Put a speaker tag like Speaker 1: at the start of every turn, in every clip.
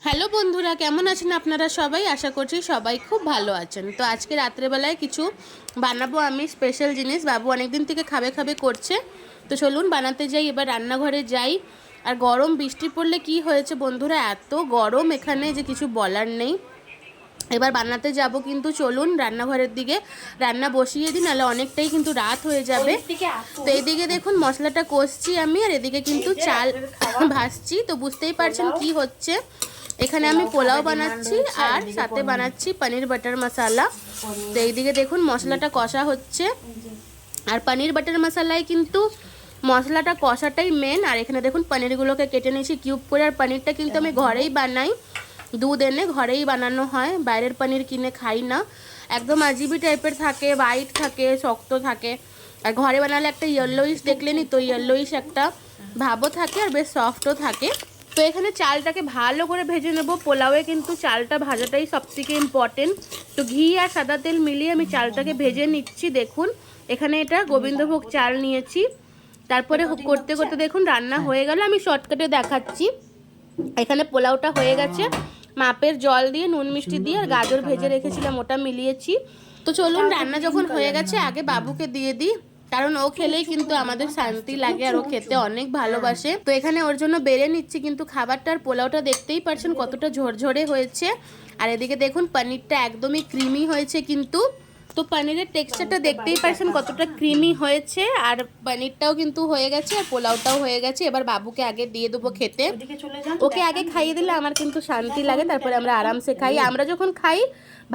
Speaker 1: Hello বন্ধুরা, কেমন আছেন আপনারা সবাই? আশা করছি সবাই খুব ভালো আছেন। তো আজকে রাত্রেবেলায় কিছু বানাবো আমি স্পেশাল জিনিস। বাবু অনেকদিন থেকে খাবে খাবে করছে, তো চলুন বানাতে যাই। এবার রান্নাঘরে যাই। আর গরম বৃষ্টি পড়লে কি হয়েছে বন্ধুরা, এত গরম এখানে যে কিছু বলার নেই। এবার বানাতে যাব, কিন্তু চলুন রান্নাঘরের দিকে রান্না বসিয়ে দিই, নাহলে অনেকটাই কিন্তু রাত হয়ে যাবে। তো এইদিকে দেখুন মশলাটা কষছি আমি, আর এদিকে কিন্তু চাল ভাজছি। তো বুঝতেই পারছেন কি হচ্ছে। এখানে আমি পোলাও বানাচ্ছি আর সাথে বানাচ্ছি পনির বাটার মশলা। তো এইদিকে দেখুন মশলাটা কষা হচ্ছে, আর পনির বাটার মশলায় কিন্তু মশলাটা কষাটাই মেন। আর এখানে দেখুন পনিরগুলোকে কেটে নিয়েছি কিউব করে। আর পনিরটা কিন্তু আমি ঘরেই বানাই, দুধ এনে ঘরেই বানানো হয়, বাইরের পনির কিনে খাই না। একদম আজীবী টাইপের থাকে, হোয়াইট থাকে, শক্ত থাকে। আর ঘরে বানালে একটা ইয়েলোইশ, দেখলেনি তো, ইয়েলোইশ একটা ভাবও থাকে আর বেশ সফটও থাকে। তো এখানে চালটাকে ভালো করে ভেজে নেব। পোলাওয়ে কিন্তু চালটা ভাজাটাই সবথেকে ইম্পর্টেন্ট। তো ঘি আর সাদা তেল মিলিয়ে আমি চালটাকে ভেজে নিচ্ছি। দেখুন এখানে এটা গোবিন্দভোগ চাল নিয়েছি। তারপরে করতে করতে দেখুন রান্না হয়ে গেল। আমি শর্টকাটে দেখাচ্ছি। এখানে পোলাওটা হয়ে গেছে, মাপের জল দিয়ে নুন মিষ্টি দিয়ে আর গাজর ভেজে রেখেছিলাম ওটা মিলিয়েছি। তো চলুন রান্না যখন হয়ে গেছে আগে বাবুকে দিয়ে দিই, কারণ ও খেলেই কিন্তু আমাদের শান্তি লাগে আর ও খেতে অনেক ভালোবাসে। তো এখানে ওর জন্য বেড়ে নিচ্ছি কিন্তু খাবারটার। পোলাওটা দেখতেই পারছেন কতটা ঝরঝরে হয়েছে। আর এদিকে দেখুন পনিরটা একদমই ক্রিমি হয়েছে কিন্তু। তো পনিরের টেক্সচারটা দেখতেই পারছেন কতটা ক্রিমি হয়েছে। আর পনিরটাও কিন্তু হয়ে গেছে আর পোলাওটাও হয়ে গেছে। এবার বাবুকে আগে দিয়ে দেবো খেতে। ওকে আগে খাইয়ে দিলে আমার কিন্তু শান্তি লাগে, তারপরে আমরা আরামসে খাই। আমরা যখন খাই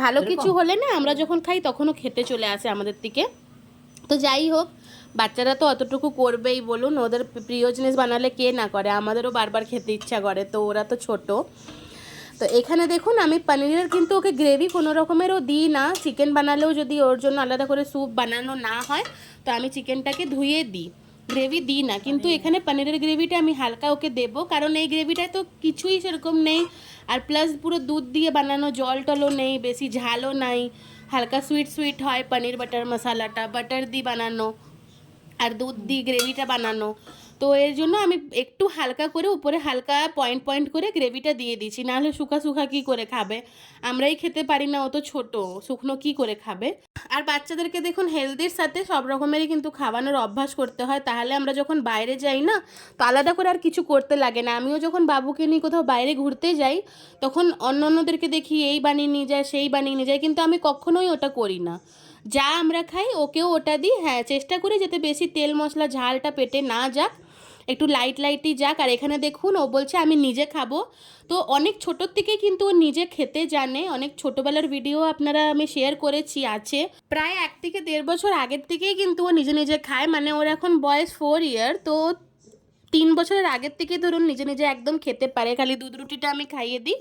Speaker 1: ভালো কিছু হলে না, আমরা যখন খাই তখনও খেতে চলে আসে আমাদের দিকে। তো যাই হোক, বাচ্চারা তো অতটুকু করবেই বলুন, ওদের প্রিয় জিনিস বানালে কে না করে, আমাদেরও বারবার খেতে ইচ্ছা করে। তো ওরা তো ছোট। তো এখানে দেখুন আমি পনিরের কিন্তু ওকে গ্রেভি কোনো রকমেরও দিই না। চিকেন বানালেও যদি ওর জন্য আলাদা করে স্যুপ বানানো না হয়, তো আমি চিকেনটাকে ধুয়ে দিই, গ্রেভি দিই না। কিন্তু এখানে পনিরের গ্রেভিটা আমি হালকা ওকে দেবো, কারণ এই গ্রেভিটায় তো কিছুই সেরকম নেই। আর প্লাস পুরো দুধ দিয়ে বানানো, জল টলও নেই, বেশি ঝালও নাই, হালকা সুইট সুইট হয় পনির বাটার মশলাটা, বাটার দিয়ে বানানো আর দুধ দিয়ে গ্রেভিটা বানানো। তো এর জন্য আমি একটু হালকা করে উপরে হালকা পয়েন্ট পয়েন্ট করে গ্রেভিটা দিয়ে দিচ্ছি, নাহলে শুকা শুকা কী করে খাবে, আমরাই খেতে পারি না, ও তো ছোটো, শুকনো কী করে খাবে। আর বাচ্চাদেরকে দেখুন হেলদির সাথে সব রকমেরই কিন্তু খাওয়ানোর অভ্যাস করতে হয়, তাহলে আমরা যখন বাইরে যাই না, তো আলাদা করে আর কিছু করতে লাগে না। আমিও যখন বাবুকে নিয়ে কোথাও বাইরে ঘুরতে যাই, তখন অন্য অন্যদেরকে দেখি এই বানিয়ে নিয়ে যায়, সেই বানিয়ে নিয়ে যায়, কিন্তু আমি কখনোই ওটা করি না। যা আমরা খাই ওকেও ওটা দিই। হ্যাঁ, চেষ্টা করি যাতে বেশি তেল মশলা ঝালটা পেটে না যাক, একটু লাইট লাইটই যাক। আর এখানে দেখুন ও বলছে আমি নিজে খাবো। তো অনেক ছোটোর থেকেই কিন্তু ও নিজে খেতে জানে। অনেক ছোটোবেলার ভিডিও আপনারা আমি শেয়ার করেছি, আছে প্রায় 1 থেকে 1.5 বছর আগের থেকেই কিন্তু ও নিজে নিজে খায়। মানে ওর এখন বয়স 4 ইয়ার। তো 3 বছরের আগের থেকে ধরুন নিজে নিজে একদম খেতে পারে। খালি দুধ রুটিটা আমি খাইয়ে দিই,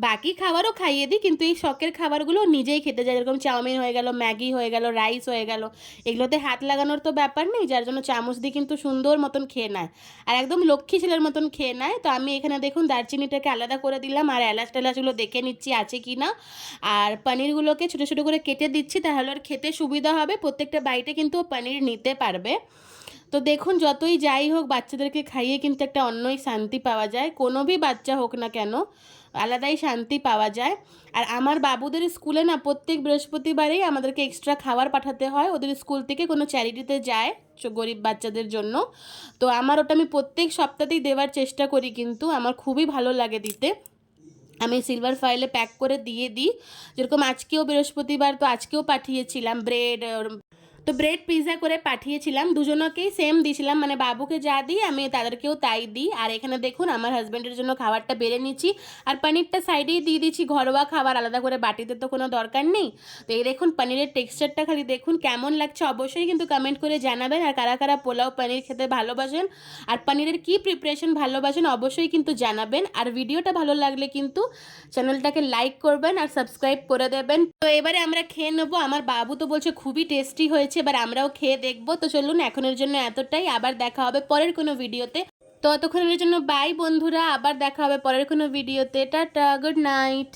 Speaker 1: বাকি খাবারও খাইয়ে দিই, কিন্তু এই শখের খাবারগুলো নিজেই খেতে যায়। যেরকম চাউমিন হয়ে গেল, ম্যাগি হয়ে গেল, রাইস হয়ে গেল, এগুলোতে হাত লাগানোর তো ব্যাপার নেই, যার জন্য চামচ দিয়ে কিন্তু সুন্দর মতন খেয়ে নেয়, আর একদম লক্ষ্মী ছেলের মতন খেয়ে নেয়। তো আমি এখানে দেখুন দারচিনিটাকে আলাদা করে দিলাম, আর এলাচ টেলাচগুলো দেখে নিচ্ছি আছে কি না। আর পনিরগুলোকে ছোটো ছোটো করে কেটে দিচ্ছি, তাহলে ওর খেতে সুবিধা হবে, প্রত্যেকটা বাইটে কিন্তু ও পনির নিতে পারবে। তো দেখুন যতই যাই হোক, বাচ্চাদেরকে খাইয়ে কিন্তু একটা অন্যই শান্তি পাওয়া যায়, কোনো ভি বাচ্চা হোক না কেন, আলাদাই শান্তি পাওয়া যায়। আর আমার বাবুদের স্কুলে না প্রত্যেক বৃহস্পতিবারেই আমাদেরকে এক্সট্রা খাবার পাঠাতে হয়, ওদের স্কুল থেকে কোনো চ্যারিটিতে যায় গরিব বাচ্চাদের জন্য। তো আমার ওটা আমি প্রত্যেক সপ্তাহতেই দেওয়ার চেষ্টা করি, কিন্তু আমার খুবই ভালো লাগে দিতে। আমি সিলভার ফয়েলে প্যাক করে দিয়ে দিই। যেরকম আজকেও বৃহস্পতিবার, তো আজকেও পাঠিয়েছিলাম ব্রেড, তো ব্রেড পিৎজা করে পাঠিয়েছিলাম, দুজনকেই সেম দিয়েছিলাম, মানে বাবুকে যা দিই আমি তাদেরকেও তাই দিই। আর এখানে দেখুন আমার হাজব্যান্ডের জন্য খাবারটা বেড়ে নিচ্ছি, আর পনিরটা সাইডেই দিয়ে দিচ্ছি, ঘরোয়া খাবার, আলাদা করে বাটিতে তো কোনো দরকার নেই। তো এই দেখুন পনিরের টেক্সচারটা খালি দেখুন কেমন লাগছে, অবশ্যই কিন্তু কমেন্ট করে জানাবেন। আর কারা কারা পোলাও পনির খেতে ভালোবাসেন আর পনিরের কী প্রিপারেশন ভালোবাসেন অবশ্যই কিন্তু জানাবেন। আর ভিডিওটা ভালো লাগলে কিন্তু চ্যানেলটাকে লাইক করবেন আর সাবস্ক্রাইব করে দেবেন। তো এবারে আমরা খেয়ে নেবো। আমার বাবু তো বলছে খুবই টেস্টি হয়েছে, এবার আমরাও খেয়ে দেখবো। তো চলুন এখনের জন্য এতটাই, আবার দেখা হবে পরের কোনো ভিডিওতে। তো ততক্ষণের জন্য বাই বন্ধুরা, আবার দেখা হবে পরের কোনো ভিডিওতে। Tata, good night.